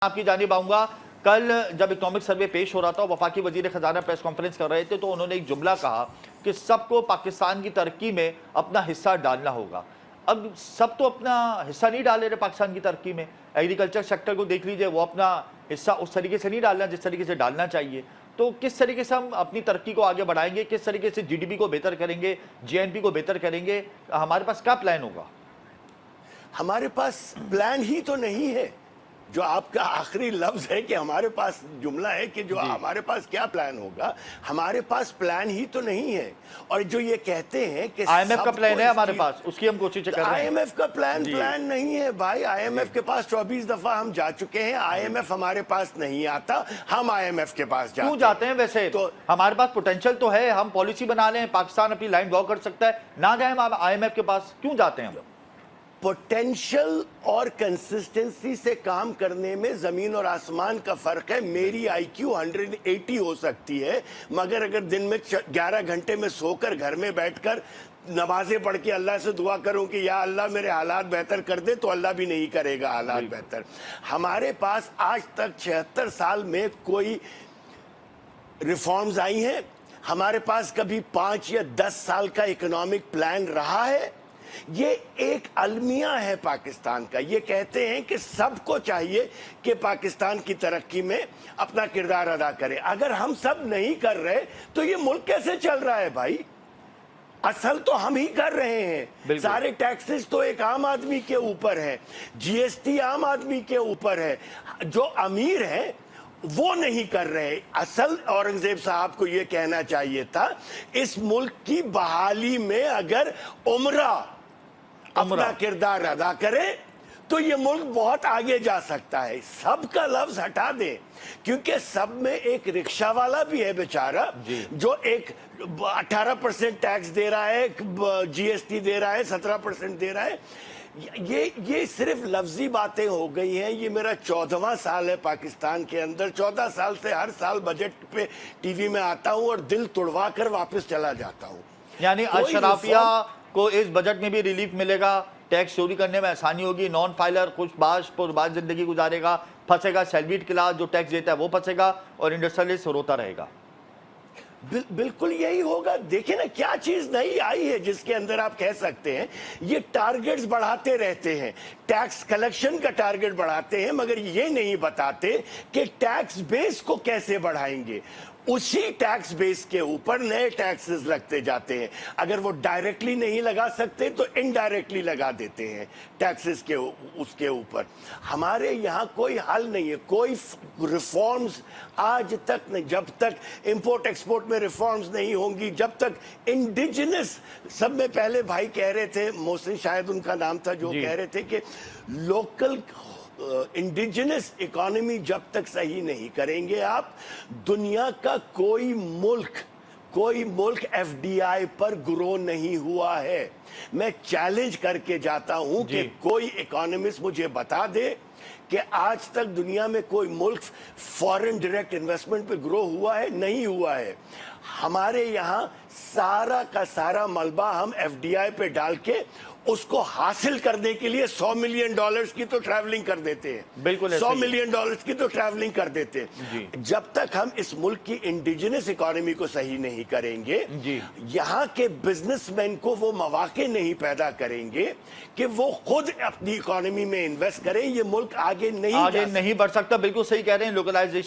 آپ کی جانب آؤں گا. کل جب اکنامک سروے پیش ہو رہا تھا وفاقی وزیر خزانہ پریس کانفرنس کر رہے تھے تو انہوں نے ایک جملہ کہا کہ سب کو پاکستان کی ترقی میں اپنا حصہ ڈالنا ہوگا. اب سب تو اپنا حصہ نہیں ڈالے رہے پاکستان کی ترقی میں. ایگریکلچر سیکٹر کو دیکھ لیجئے, وہ اپنا حصہ اس طریقے سے نہیں ڈالنا جس طریقے سے ڈالنا چاہیے. تو کس طریقے سے ہم اپنی ترقی کو آگے بڑھائیں گے, کس طریقے سے جی ڈی پی کو بہتر کریں گے, جی این پی کو بہتر کریں گے, ہمارے پاس کیا پلان ہوگا؟ ہمارے پاس پلان ہی تو نہیں ہے. جو آپ کا آخری لفظ ہے کہ ہمارے پاس جملہ ہے کہ جو ہمارے پاس کیا پلان ہوگا, ہمارے پاس پلان ہی تو نہیں ہے. اور جو یہ کہتے ہیں کہ آئی ایم ایف کا پلان ہے ہمارے پاس, اس کی ہم کوشش کر رہے ہیں. آئی ایم ایف کا پلان نہیں ہے بھائی. آئی ایم ایف کے پاس 24 دفعہ ہم جا چکے ہیں. آئی ایم ایف ہمارے پاس نہیں آتا, ہم آئی ایم ایف کے پاس کیوں جاتے ہیں؟ ویسے ہمارے پاس پوٹینشل تو ہے, ہم پالیسی بنا لیں, پاکستان اپنی لائن ڈرا کر سکتا ہے, نہ جائیں ہم آئی ایم ایف کے پاس, کیوں جاتے ہیں ہم؟ پوٹینشل اور کنسسٹنسی سے کام کرنے میں زمین اور آسمان کا فرق ہے. میری آئی کیو 180 ہو سکتی ہے, مگر اگر دن میں 11 گھنٹے میں سو کر گھر میں بیٹھ کر نمازیں پڑھ کے اللہ سے دعا کروں کہ یا اللہ میرے حالات بہتر کر دے, تو اللہ بھی نہیں کرے گا حالات بہتر. ہمارے پاس آج تک 76 سال میں کوئی ریفارمز آئی ہیں؟ ہمارے پاس کبھی 5 یا 10 سال کا اکنامک پلان رہا ہے؟ یہ ایک المیہ ہے پاکستان کا. یہ کہتے ہیں کہ سب کو چاہیے کہ پاکستان کی ترقی میں اپنا کردار ادا کرے. اگر ہم سب نہیں کر رہے تو یہ ملک کیسے چل رہا ہے بھائی؟ اصل تو ہم ہی کر رہے ہیں. سارے ٹیکسز تو ایک عام آدمی کے اوپر ہے, جی ایس ٹی عام آدمی کے اوپر ہے. جو امیر ہیں وہ نہیں کر رہے. اصل اورنگزیب صاحب کو یہ کہنا چاہیے تھا, اس ملک کی بحالی میں اگر عمرہ اپنا کردار ادا کرے تو یہ ملک بہت آگے جا سکتا ہے. سب کا لفظ ہٹا دیں, کیونکہ سب میں ایک رکشہ والا بھی ہے بیچارہ جو ایک 18% ٹیکس دے رہا ہے, جی ایس ٹی دے رہا ہے, 17% دے رہا ہے. یہ صرف لفظی باتیں ہو گئی ہیں. یہ میرا 14واں سال ہے پاکستان کے اندر. 14 سال سے ہر سال بجٹ پہ ٹی وی میں آتا ہوں اور دل توڑوا کر واپس چلا جاتا ہوں. یعنی اشرافیہ کو اس بجٹ میں بھی ریلیف ملے گا, ٹیکس چوری کرنے میں آسانی ہوگی, نان فائلر خوش باش پرباش زندگی گزارے گا, پھنسے گا سیلریڈ کلاس جو ٹیکس دیتا ہے وہ پھنسے گا, اور انڈسٹریلسٹ روتا رہے گا. بالکل یہی ہوگا. دیکھیں نا کیا چیز نئی آئی ہے جس کے اندر آپ کہہ سکتے ہیں یہ ٹارگٹس بڑھاتے رہتے ہیں, ٹیکس کلیکشن کا ٹارگٹ بڑھاتے ہیں, مگر یہ نہیں بتاتے کہ ٹیکس بیس کو کیسے بڑھائیں گے. اسی ٹیکس بیس کے اوپر نئے ٹیکسز لگتے جاتے ہیں. اگر وہ ڈائریکٹلی نہیں لگا سکتے تو انڈائریکٹلی لگا دیتے ہیں ٹیکسز کے اس کے اوپر. ہمارے یہاں کوئی حل نہیں ہے, کوئی ریفارمز آج تک نہیں. جب تک امپورٹ ایکسپورٹ میں ریفارمز نہیں ہوں گی, جب تک انڈیجنس, سب میں پہلے بھائی کہہ رہے تھے, محسن شاید ان کا نام تھا, جو کہہ رہے تھے کہ لوکل انڈیجنس اکانومی جب تک صحیح نہیں کریں گے آپ, دنیا کا کوئی ملک ایف ڈی آئی پر گرو نہیں ہوا ہے. میں چیلنج کر کے جاتا ہوں کہ کوئی اکانومسٹ مجھے بتا دے کہ آج تک دنیا میں کوئی ملک فورن ڈائریکٹ انویسٹمنٹ پہ گرو ہوا ہے؟ نہیں ہوا ہے. ہمارے یہاں سارا کا سارا ملبہ ہم ایف ڈی آئی پہ ڈال کے اس کو حاصل کرنے کے لیے $100 ملین کی تو ٹریولنگ کر دیتے ہیں. بالکل $100 ملین کی تو ٹریولنگ کر دیتے ہیں. جب تک ہم اس ملک کی انڈیجنس اکانومی کو صحیح نہیں کریں گے, یہاں کے بزنس مین کو وہ مواقع نہیں پیدا کریں گے کہ وہ خود اپنی اکانومی میں انویسٹ کریں, یہ ملک آگے نہیں بڑھ سکتا. بالکل صحیح کہہ رہے ہیں. لوکلائزیشن